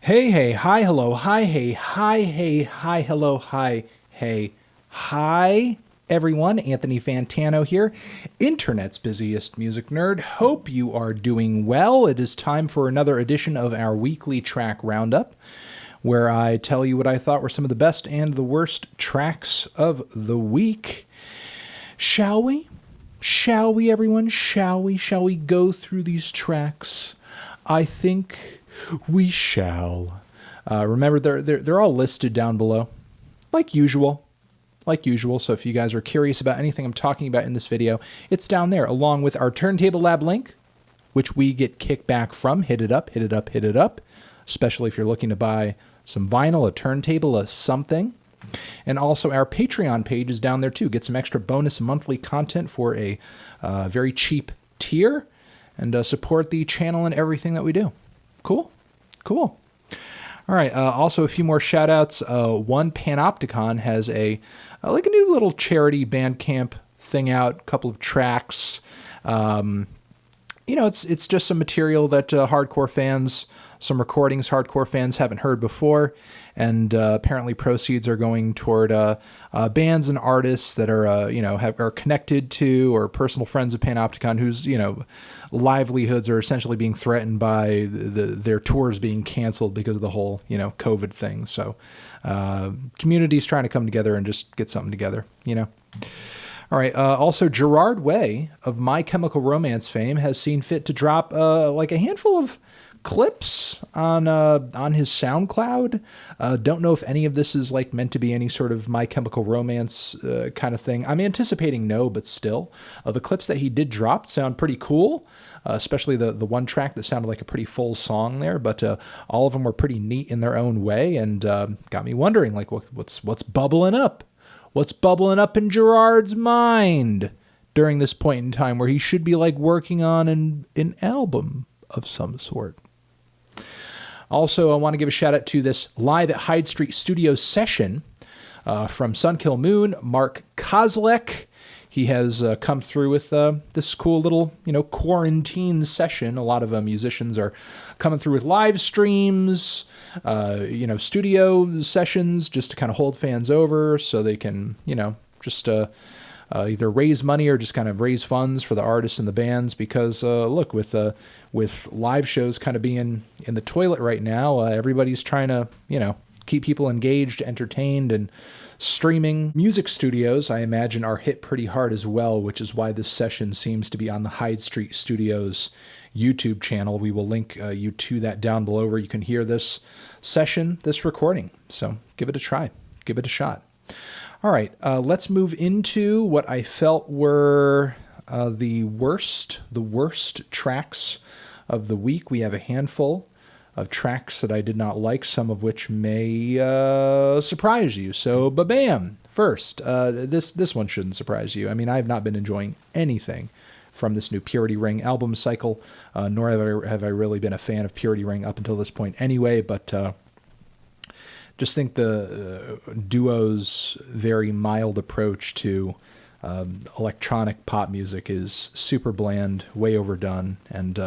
Hey, hey, hi, hello, hi, hey, hi, hey, hi, hello, hi, hey, hi, everyone. Anthony Fantano here, internet's busiest music nerd. Hope you are doing well. It is time for another edition of our weekly track roundup, where I tell you what I thought were some of the best and the worst tracks of the week. Shall we? Shall we, everyone? Shall we? Shall we go through these tracks? I think we shall. Remember, they're all listed down below, like usual. Like usual, so if you guys are curious about anything I'm talking about in this video, it's down there, along with our Turntable Lab link, which we get kickback from. Hit it up, hit it up, hit it up, especially if you're looking to buy some vinyl, a turntable, a something. And also our Patreon page is down there too. Get some extra bonus monthly content for a very cheap tier, and support the channel and everything that we do. Cool? Cool. All right, also a few more shout-outs. One, Panopticon has a new little charity Bandcamp thing out, couple of tracks. It's just some material that hardcore fans, some recordings hardcore fans haven't heard before, and apparently proceeds are going toward bands and artists that are are connected to or personal friends of Panopticon whose livelihoods are essentially being threatened by their tours being canceled because of the whole COVID thing. So community's trying to come together and just get something together. All right. Also, Gerard Way of My Chemical Romance fame has seen fit to drop a handful of clips on his SoundCloud. Don't know if any of this is meant to be any sort of My Chemical Romance kind of thing. I'm anticipating no, but still, the clips that he did drop sound pretty cool. Especially the one track that sounded like a pretty full song there, but all of them were pretty neat in their own way, and got me wondering what's bubbling up. What's bubbling up in Gerard's mind during this point in time where he should be working on an album of some sort? Also, I want to give a shout out to this live at Hyde Street Studios session from Sunkill Moon, Mark Kozlek. He has come through with this cool little, quarantine session. A lot of musicians are coming through with live streams, studio sessions just to kind of hold fans over so they can, just either raise money or just kind of raise funds for the artists and the bands. Because, look, with live shows kind of being in the toilet right now, everybody's trying to, keep people engaged, entertained, and streaming. Music studios, I imagine, are hit pretty hard as well, which is why this session seems to be on the Hyde Street Studios YouTube channel. We will link you to that down below where you can hear this session, this recording. So give it a try. Give it a shot. All right, let's move into what I felt were the worst tracks of the week. We have a handful of tracks that I did not like, some of which may surprise you. So, ba-bam! First, this one shouldn't surprise you. I mean, I have not been enjoying anything from this new Purity Ring album cycle, nor have I really been a fan of Purity Ring up until this point anyway, but just think the duo's very mild approach to electronic pop music is super bland, way overdone, and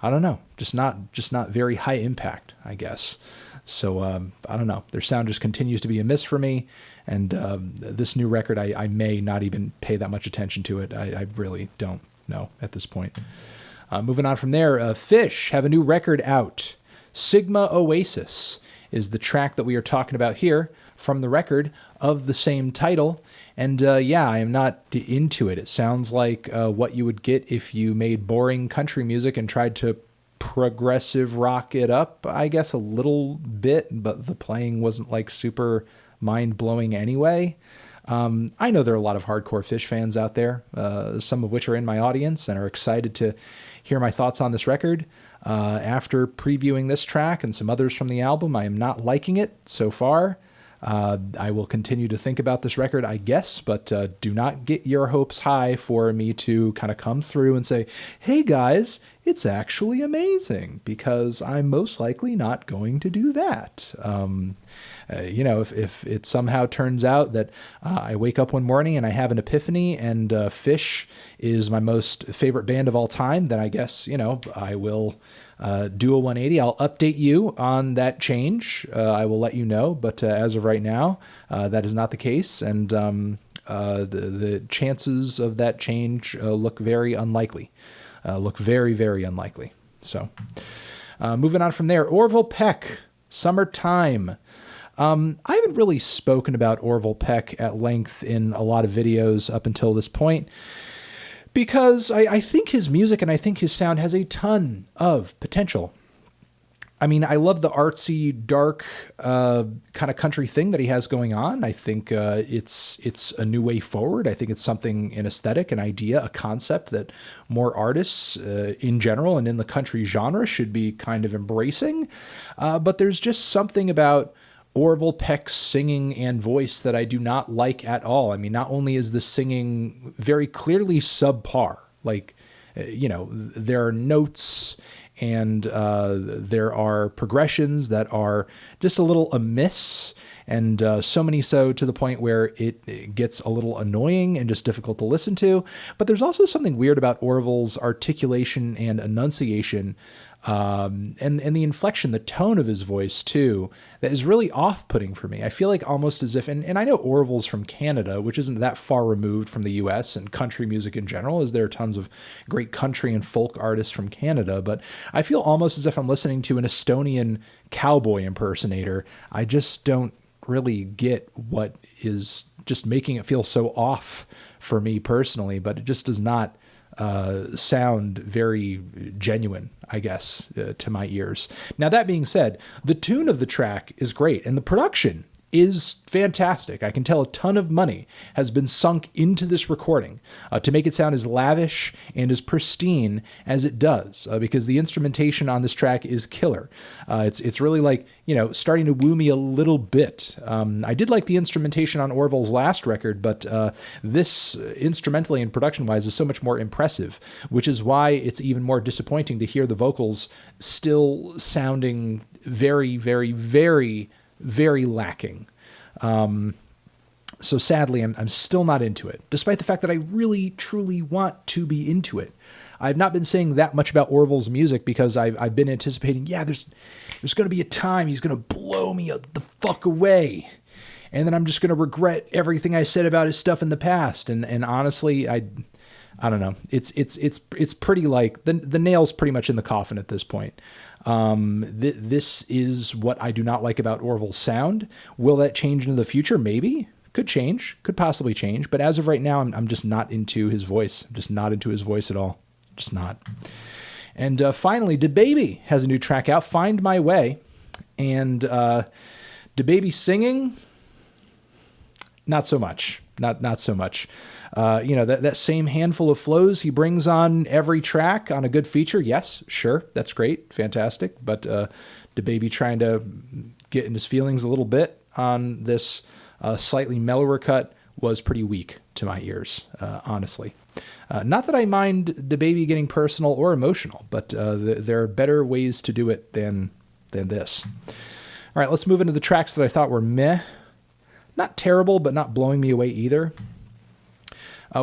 I don't know, just not very high impact, I guess. So I don't know. Their sound just continues to be a miss for me, and this new record, I may not even pay that much attention to it. I really don't know at this point. Moving on from there, Phish have a new record out. Sigma Oasis is the track that we are talking about here from the record of the same title. And I am not into it. It sounds like what you would get if you made boring country music and tried to progressive rock it up, I guess, a little bit, but the playing wasn't super mind-blowing anyway. I know there are a lot of hardcore Phish fans out there, some of which are in my audience and are excited to hear my thoughts on this record. After previewing this track and some others from the album, I am not liking it so far. I will continue to think about this record, I guess, but do not get your hopes high for me to kind of come through and say, hey guys, it's actually amazing, because I'm most likely not going to do that. If it somehow turns out that I wake up one morning and I have an epiphany and Phish is my most favorite band of all time, then I guess, I will do a 180. I'll update you on that change. I will let you know. But as of right now, that is not the case. And the chances of that change look very unlikely. Look very, very unlikely. So moving on from there, Orville Peck, Summertime. I haven't really spoken about Orville Peck at length in a lot of videos up until this point, because I think his music and I think his sound has a ton of potential. I mean, I love the artsy, dark kind of country thing that he has going on. I think it's a new way forward. I think it's something, an aesthetic, an idea, a concept that more artists in general and in the country genre should be kind of embracing. But there's just something about Orville Peck's singing and voice that I do not like at all. I mean, not only is the singing very clearly subpar, like, there are notes and there are progressions that are just a little amiss, and so many so to the point where it gets a little annoying and just difficult to listen to. But there's also something weird about Orville's articulation and enunciation, and the inflection, the tone of his voice too, that is really off-putting for me. I feel like almost as if, and I know Orville's from Canada, which isn't that far removed from the US and country music in general, as there are tons of great country and folk artists from Canada, but I feel almost as if I'm listening to an Estonian cowboy impersonator. I just don't really get what is just making it feel so off for me personally, but it just does not sound very genuine, I guess, to my ears. Now, that being said, the tune of the track is great, and the production is fantastic. I can tell a ton of money has been sunk into this recording to make it sound as lavish and as pristine as it does, because the instrumentation on this track is killer. It's really like, starting to woo me a little bit. I did like the instrumentation on Orville's last record, but this instrumentally and production-wise is so much more impressive, which is why it's even more disappointing to hear the vocals still sounding very, very, very, very lacking. So sadly, I'm still not into it, despite the fact that I really, truly want to be into it. I've not been saying that much about Orville's music because I've been anticipating, there's going to be a time he's going to blow me the fuck away. And then I'm just going to regret everything I said about his stuff in the past. And honestly, I don't know. It's pretty like the nail's pretty much in the coffin at this point. This is what I do not like about Orville's sound. Will that change in the future? Maybe. Could change. Could possibly change. But as of right now, I'm just not into his voice. I'm just not into his voice at all. Just not. And finally, DaBaby has a new track out, Find My Way. And DaBaby singing, not so much. Not so much. That same handful of flows he brings on every track on a good feature. Yes, sure. That's great. Fantastic. But DaBaby trying to get in his feelings a little bit on this slightly mellower cut was pretty weak to my ears, honestly. Not that I mind DaBaby getting personal or emotional, but there are better ways to do it than this. All right, let's move into the tracks that I thought were meh. Not terrible, but not blowing me away either.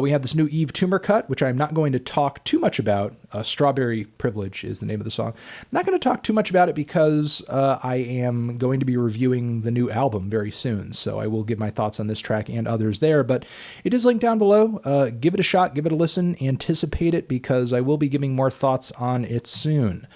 We have this new Yves Tumor cut, which I'm not going to talk too much about. Strawberry Privilege is the name of the song. I'm not going to talk too much about it because I am going to be reviewing the new album very soon, so I will give my thoughts on this track and others there, but it is linked down below. Give it a shot, give it a listen, anticipate it, because I will be giving more thoughts on it soon.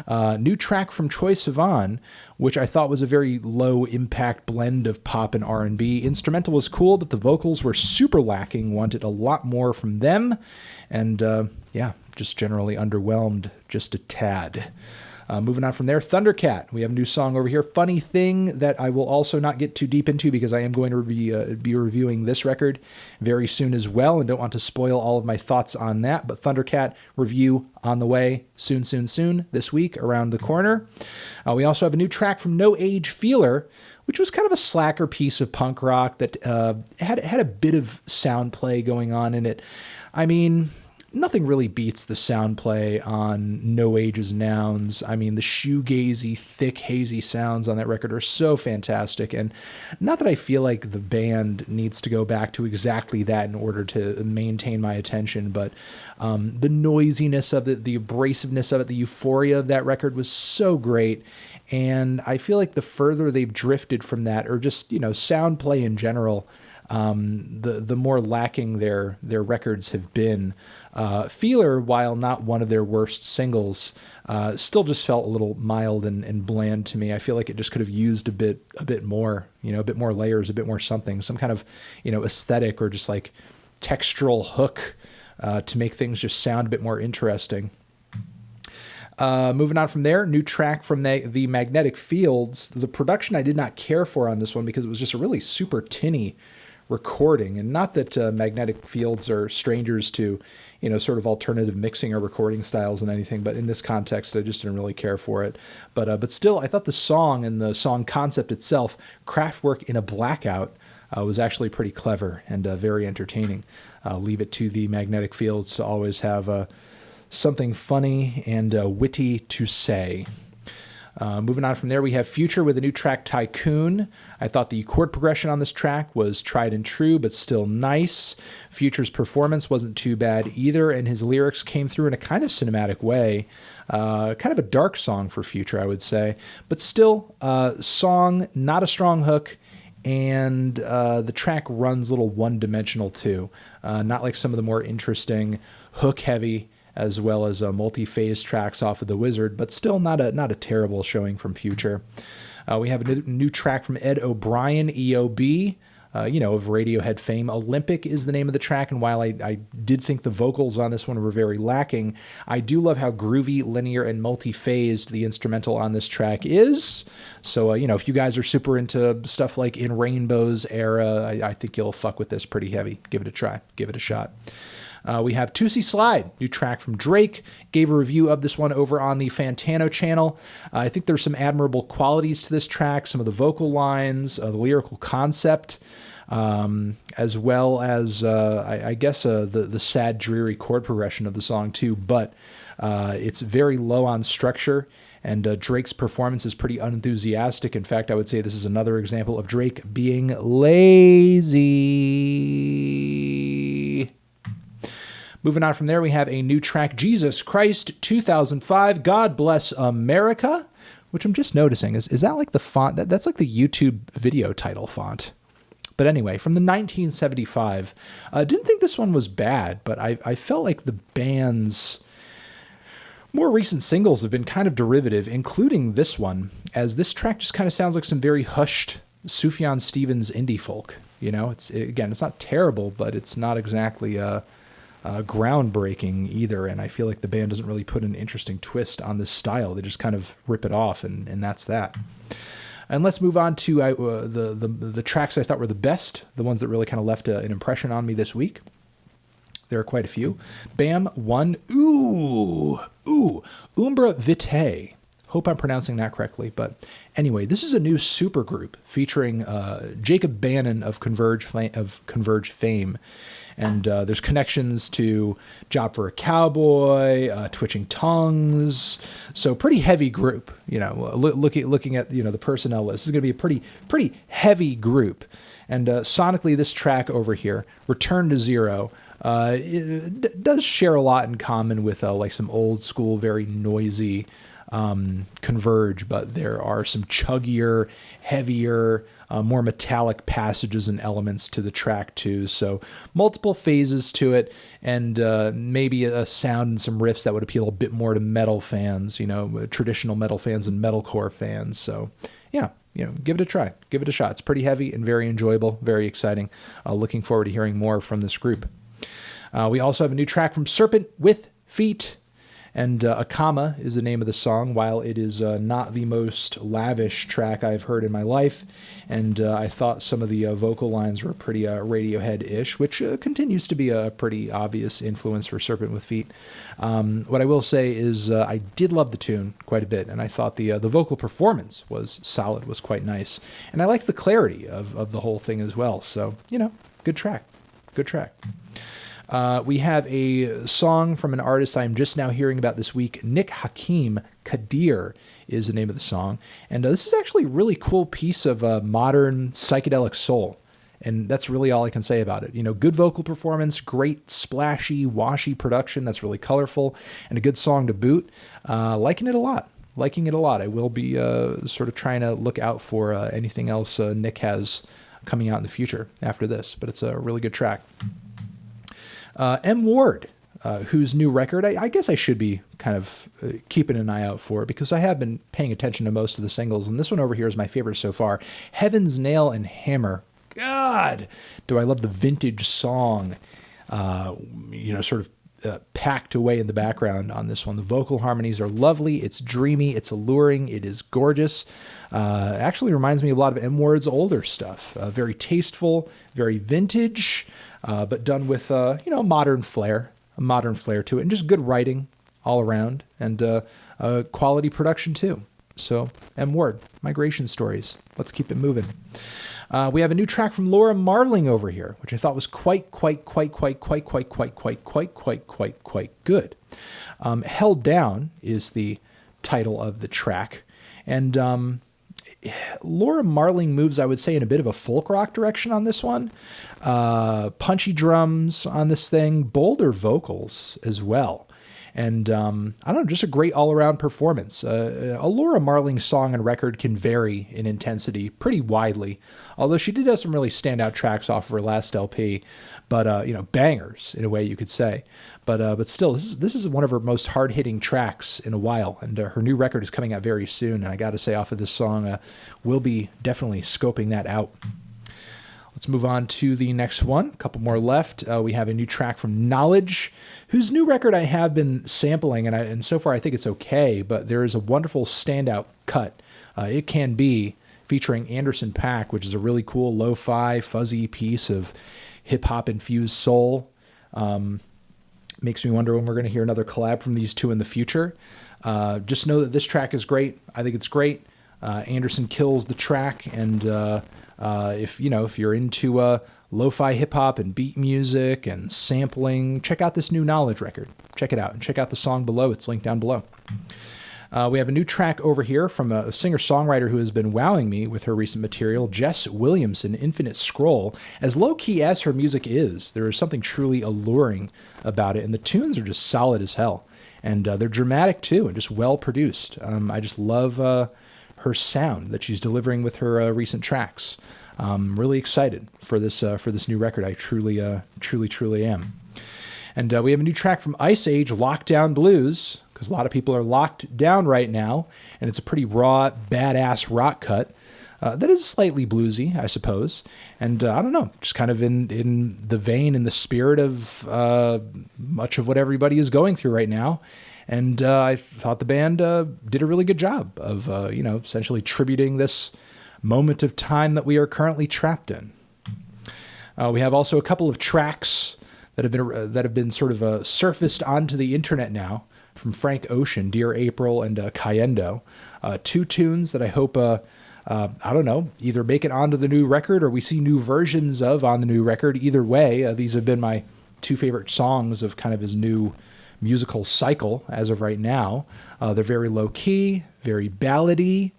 New track from Troye Sivan, which I thought was a very low-impact blend of pop and R&B. Instrumental was cool, but the vocals were super lacking. Wanted a lot more from them. And, just generally underwhelmed just a tad. Moving on from there, Thundercat. We have a new song over here, Funny Thing, that I will also not get too deep into because I am going to be reviewing this record very soon as well, and don't want to spoil all of my thoughts on that. But Thundercat review on the way soon, this week, around the corner. We also have a new track from No Age Feeler, which was kind of a slacker piece of punk rock that had a bit of sound play going on in it. I mean, nothing really beats the sound play on No Ages Nouns. I mean, the shoegazy, thick, hazy sounds on that record are so fantastic. And not that I feel like the band needs to go back to exactly that in order to maintain my attention, but the noisiness of it, the abrasiveness of it, the euphoria of that record was so great. And I feel like the further they've drifted from that, or just, sound play in general, the more lacking their records have been. Feeler, while not one of their worst singles, still just felt a little mild and bland to me. I feel like it just could have used a bit more, a bit more layers, a bit more something, some kind of, aesthetic or just like textural hook to make things just sound a bit more interesting. Moving on from there, new track from the Magnetic Fields. The production I did not care for on this one because it was just a really super tinny recording, and not that Magnetic Fields are strangers to, sort of alternative mixing or recording styles and anything, but in this context, I just didn't really care for it. But still, I thought the song and the song concept itself, Kraftwerk in a Blackout, was actually pretty clever and very entertaining. Leave it to the Magnetic Fields to always have something funny and witty to say. Moving on from there, we have Future with a new track, Tycoon. I thought the chord progression on this track was tried and true, but still nice. Future's performance wasn't too bad either, and his lyrics came through in a kind of cinematic way. Kind of a dark song for Future, I would say. But still, song, not a strong hook, and the track runs a little one-dimensional too. Not like some of the more interesting hook-heavy as well as multi-phase tracks off of The Wizard, but still not a terrible showing from Future. We have a new track from Ed O'Brien, EOB, of Radiohead fame. Olympic is the name of the track, and while I did think the vocals on this one were very lacking, I do love how groovy, linear, and multi-phased the instrumental on this track is. So, if you guys are super into stuff like In Rainbow's era, I think you'll fuck with this pretty heavy. Give it a try. Give it a shot. We have Toosie Slide, new track from Drake. Gave a review of this one over on the Fantano channel. I think there's some admirable qualities to this track, some of the vocal lines, the lyrical concept, as well as, I guess, the sad, dreary chord progression of the song too, but it's very low on structure, and Drake's performance is pretty unenthusiastic. In fact, I would say this is another example of Drake being lazy. Moving on from there, we have a new track, Jesus Christ 2005, God Bless America, which I'm just noticing. Is that like the font? That's like the YouTube video title font. But anyway, from the 1975, didn't think this one was bad, but I felt like the band's more recent singles have been kind of derivative, including this one, as this track just kind of sounds like some very hushed Sufjan Stevens indie folk. It's not terrible, but it's not exactly groundbreaking either, and I feel like the band doesn't really put an interesting twist on this style. They just kind of rip it off, and that's that. And let's move on to the tracks I thought were the best, the ones that really kind of left an impression on me this week. There are quite a few. Bam, 1, Umbra Vitae. Hope I'm pronouncing that correctly, but anyway, this is a new supergroup featuring Jacob Bannon of Converge fame. And there's connections to Job for a Cowboy, Twitching Tongues. So pretty heavy group, looking at, the personnel list. This is going to be a pretty heavy group. And sonically, this track over here, Return to Zero, it does share a lot in common with like some old school, very noisy Converge, but there are some chuggier, heavier, more metallic passages and elements to the track too. So multiple phases to it, and maybe a sound and some riffs that would appeal a bit more to metal fans, traditional metal fans and metalcore fans. So yeah, give it a try, give it a shot. It's pretty heavy and very enjoyable, very exciting. Looking forward to hearing more from this group. We also have a new track from Serpent with Feet. And Akama is the name of the song, while it is not the most lavish track I've heard in my life. And I thought some of the vocal lines were pretty Radiohead-ish, which continues to be a pretty obvious influence for Serpent with Feet. What I will say is I did love the tune quite a bit, and I thought the vocal performance was solid, was quite nice. And I liked the clarity of the whole thing as well. So, good track. Good track. We have a song from an artist I'm just now hearing about this week, Hakim. QADIR is the name of the song. And this is actually a really cool piece of modern psychedelic soul. And that's really all I can say about it. You know, good vocal performance, great splashy, washy production that's really colorful, and a good song to boot. Liking it a lot. I will be sort of trying to look out for anything else Nick has coming out in the future after this. But it's a really good track. M. Ward, whose new record, I guess I should be kind of keeping an eye out for, because I have been paying attention to most of the singles. And this one over here is my favorite so far. Heaven's Nail and Hammer. God, do I love the vintage song, sort of packed away in the background on this one. The vocal harmonies are lovely. It's dreamy. It's alluring. It is gorgeous. Actually reminds me a lot of M. Ward's older stuff. Very tasteful, very vintage, but done with, a modern flair to it, and just good writing all around, and quality production too. So, M. Ward, Migration Stories. Let's keep it moving. We have a new track from Laura Marling over here, which I thought was quite good. Held Down is the title of the track. And Laura Marling moves, I would say, in a bit of a folk rock direction on this one. Punchy drums on this thing, bolder vocals as well. And I don't know, just a great all-around performance. A Laura Marling song and record can vary in intensity pretty widely, although she did have some really standout tracks off of her last LP, but bangers in a way you could say. But still, this is one of her most hard-hitting tracks in a while, and her new record is coming out very soon. And I got to say, off of this song, we'll be definitely scoping that out. Let's move on to the next one. A couple more left. We have a new track from Knxwledge, whose new record I have been sampling, and so far I think it's okay, but there is a wonderful standout cut. It Can Be, featuring Anderson .Paak, which is a really cool lo-fi, fuzzy piece of hip-hop infused soul. Makes me wonder when we're going to hear another collab from these two in the future. Just know that this track is great. I think it's great. Anderson kills the track, and if you're into lo-fi hip-hop and beat music and sampling, check out this new Knxwledge record. Check it out, and check out the song below. It's linked down below. We have a new track over here from a singer-songwriter who has been wowing me with her recent material, Jess Williamson, Infinite Scroll. As low-key as her music is, there is something truly alluring about it, and the tunes are just solid as hell. And they're dramatic, too, and just well-produced. I just love her sound that she's delivering with her recent tracks. I'm really excited for this new record. I truly am. And we have a new track from Iceage, Lockdown Blues, because a lot of people are locked down right now, and it's a pretty raw, badass rock cut that is slightly bluesy, I suppose. And I don't know, just kind of in the vein, in the spirit of much of what everybody is going through right now. And I thought the band did a really good job of, essentially tributing this moment of time that we are currently trapped in. We have also a couple of tracks that have been sort of surfaced onto the internet now from Frank Ocean, Dear April and Cayendo. Two tunes that I hope, either make it onto the new record or we see new versions of on the new record. Either way, these have been my two favorite songs of kind of his new musical cycle as of right now. They're very low-key, very ballady,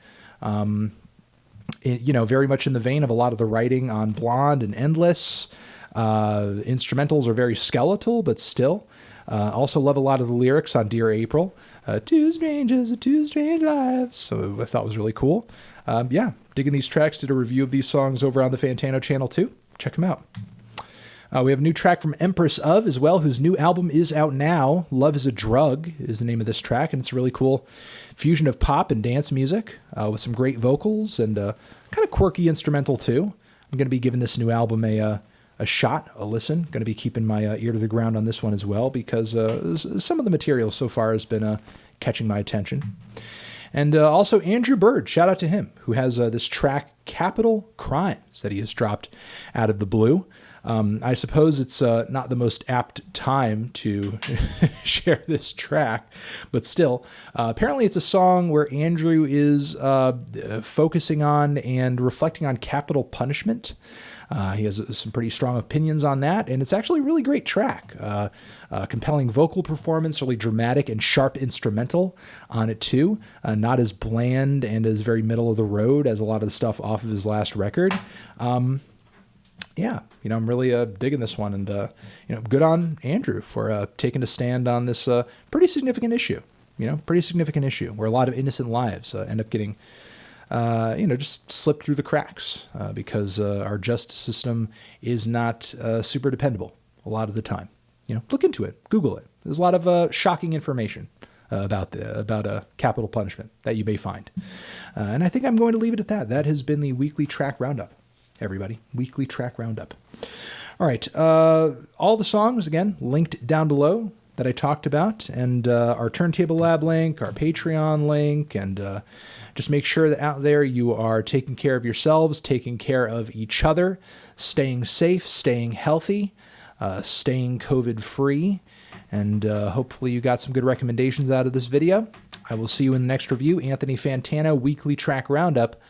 very much in the vein of a lot of the writing on Blonde and Endless. Instrumentals are very skeletal, but still. Also love a lot of the lyrics on Dear April. Two strangers, two strange lives. So I thought it was really cool. Digging these tracks. Did a review of these songs over on the Fantano channel too. Check them out. We have a new track from Empress as well, whose new album is out now. Love is a Drug is the name of this track, and it's a really cool fusion of pop and dance music with some great vocals and kind of quirky instrumental too. I'm going to be giving this new album a shot, a listen. Going to be keeping my ear to the ground on this one as well, because some of the material so far has been catching my attention. And also Andrew Bird, shout out to him, who has this track, Capital Crimes. that he has dropped out of the blue. I suppose it's not the most apt time to share this track, but still, apparently it's a song where Andrew is focusing on and reflecting on capital punishment. He has some pretty strong opinions on that, and it's actually a really great track. Compelling vocal performance, really dramatic and sharp instrumental on it too. Not as bland and as very middle of the road as a lot of the stuff off of his last record. Yeah, I'm really digging this one, and good on Andrew for taking a stand on this pretty significant issue. Pretty significant issue where a lot of innocent lives end up getting, just slipped through the cracks because our justice system is not super dependable a lot of the time. Look into it, Google it. There's a lot of shocking information about capital punishment that you may find, and I think I'm going to leave it at that. That has been the weekly track roundup. Everybody, weekly track roundup. All right, all the songs, again, linked down below that I talked about, and our Turntable Lab link, our Patreon link, and just make sure that out there you are taking care of yourselves, taking care of each other, staying safe, staying healthy, staying COVID-free, and hopefully you got some good recommendations out of this video. I will see you in the next review. Anthony Fantano, Weekly Track Roundup.